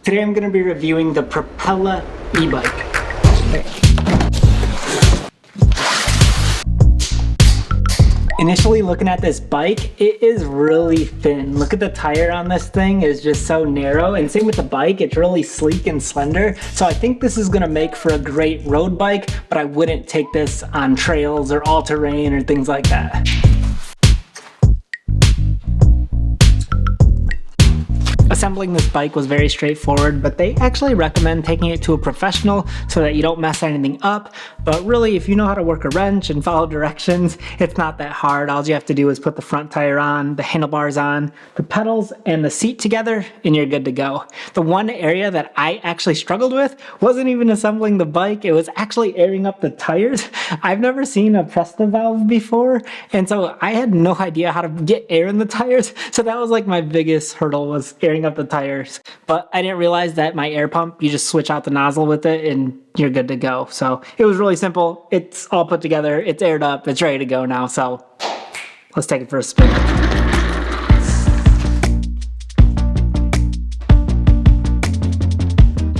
Today I'm going to be reviewing the Propella e-bike. Initially looking at this bike, it is really thin. Look at the tire on this thing, is just so narrow, and same with the bike, it's really sleek and slender. So I think this is gonna make for a great road bike, but I wouldn't take this on trails or all-terrain or things like that. Assembling this bike was very straightforward, but they actually recommend taking it to a professional so that you don't mess anything up. But really, if you know how to work a wrench and follow directions, it's not that hard. All you have to do is put the front tire on, the handlebars on, the pedals, and the seat together, and you're good to go. The one area that I actually struggled with wasn't even assembling the bike, it was actually airing up the tires. I've never seen a Presta valve before, and so I had no idea how to get air in the tires, so that was like my biggest hurdle, was airing up the tires. But I didn't realize that my air pump, you just switch out the nozzle with it and you're good to go. So it was really simple. It's all put together, it's aired up, it's ready to go now. So let's take it for a spin.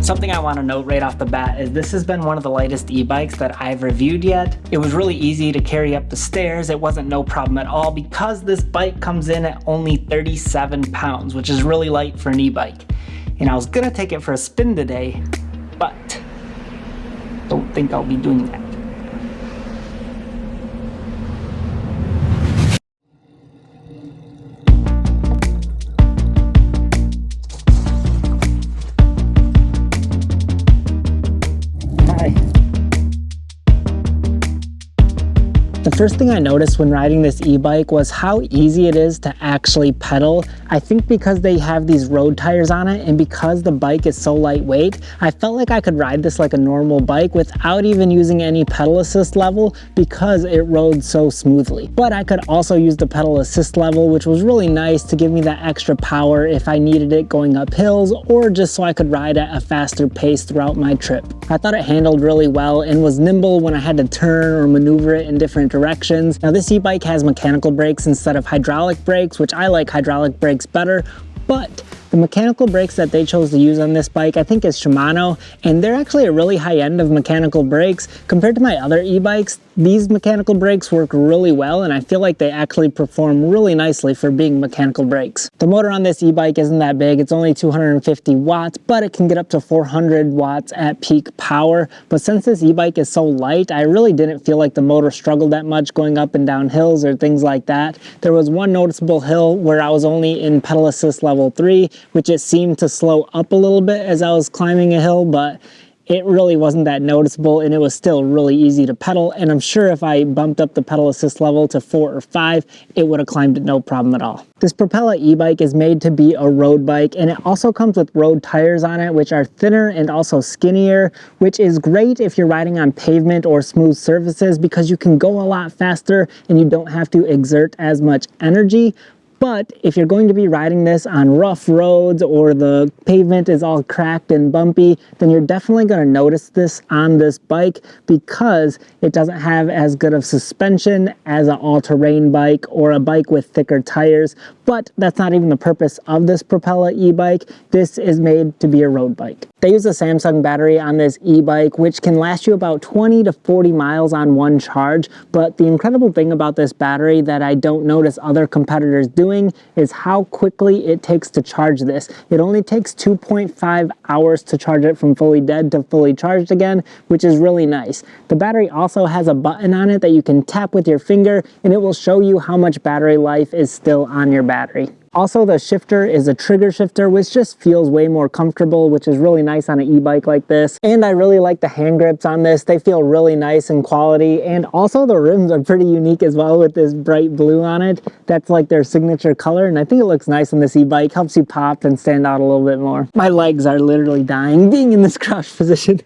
Something I want to note right off the bat is this has been one of the lightest e-bikes that I've reviewed yet. It was really easy to carry up the stairs. It wasn't no problem at all because this bike comes in at only 37 pounds, which is really light for an e-bike. And I was gonna take it for a spin today, but don't think I'll be doing that. The first thing I noticed when riding this e-bike was how easy it is to actually pedal. I think because they have these road tires on it and because the bike is so lightweight, I felt like I could ride this like a normal bike without even using any pedal assist level because it rode so smoothly. But I could also use the pedal assist level, which was really nice to give me that extra power if I needed it going up hills or just so I could ride at a faster pace throughout my trip. I thought it handled really well and was nimble when I had to turn or maneuver it in different directions. Now this e-bike has mechanical brakes instead of hydraulic brakes, which I like hydraulic brakes better, but the mechanical brakes that they chose to use on this bike I think is Shimano, and they're actually a really high end of mechanical brakes. Compared to my other e-bikes, these mechanical brakes work really well and I feel like they actually perform really nicely for being mechanical brakes. The motor on this e-bike isn't that big, it's only 250 watts, but it can get up to 400 watts at peak power. But since this e-bike is so light, I really didn't feel like the motor struggled that much going up and down hills or things like that. There was one noticeable hill where I was only in pedal assist level 3, which it seemed to slow up a little bit as I was climbing a hill, but it really wasn't that noticeable and it was still really easy to pedal, and I'm sure if I bumped up the pedal assist level to 4 or 5, it would have climbed it no problem at all. This Propella e-bike is made to be a road bike, and it also comes with road tires on it, which are thinner and also skinnier, which is great if you're riding on pavement or smooth surfaces because you can go a lot faster and you don't have to exert as much energy. But if you're going to be riding this on rough roads or the pavement is all cracked and bumpy, then you're definitely going to notice this on this bike because it doesn't have as good of suspension as an all-terrain bike or a bike with thicker tires. But that's not even the purpose of this Propella e-bike. This is made to be a road bike. They use a Samsung battery on this e-bike, which can last you about 20 to 40 miles on one charge. But the incredible thing about this battery that I don't notice other competitors doing is how quickly it takes to charge this. It only takes 2.5 hours to charge it from fully dead to fully charged again, which is really nice. The battery also has a button on it that you can tap with your finger and it will show you how much battery life is still on your battery. Also, the shifter is a trigger shifter, which just feels way more comfortable, which is really nice on an e-bike like this. And I really like the hand grips on this. They feel really nice in quality. And also the rims are pretty unique as well with this bright blue on it. That's like their signature color. And I think it looks nice on this e-bike. Helps you pop and stand out a little bit more. My legs are literally dying being in this crouch position.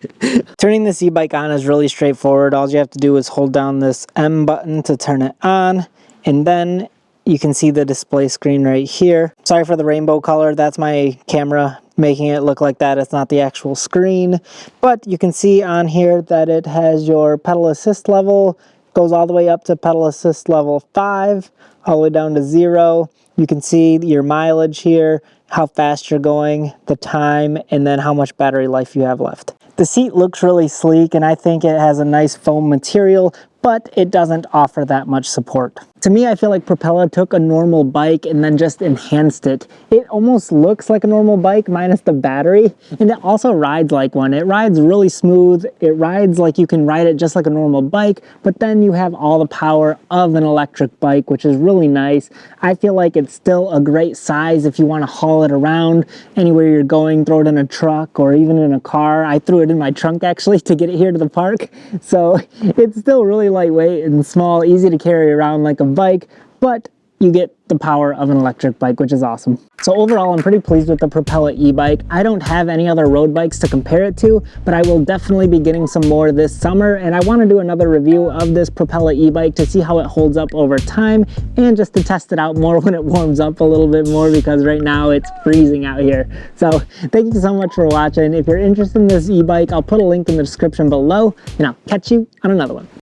Turning this e-bike on is really straightforward. All you have to do is hold down this M button to turn it on. And then you can see the display screen right here. Sorry for the rainbow color, that's my camera making it look like that. It's not the actual screen. But you can see on here that it has your pedal assist level, goes all the way up to pedal assist level 5, all the way down to 0. You can see your mileage here, how fast you're going, the time, and then how much battery life you have left. The seat looks really sleek, and I think it has a nice foam material, but it doesn't offer that much support. To me, I feel like Propella took a normal bike and then just enhanced it. It almost looks like a normal bike minus the battery, and it also rides like one. It rides really smooth. It rides like you can ride it just like a normal bike, but then you have all the power of an electric bike, which is really nice. I feel like it's still a great size if you want to haul it around anywhere you're going, throw it in a truck or even in a car. I threw it in my trunk actually to get it here to the park. So it's still really lightweight and small, easy to carry around like a bike, but you get the power of an electric bike, which is awesome. So overall, I'm pretty pleased with the Propella e-bike. I don't have any other road bikes to compare it to, but I will definitely be getting some more this summer, and I want to do another review of this Propella e-bike to see how it holds up over time and just to test it out more when it warms up a little bit more, because right now it's freezing out here. So thank you so much for watching. If you're interested in this e-bike, I'll put a link in the description below, and I'll catch you on another one.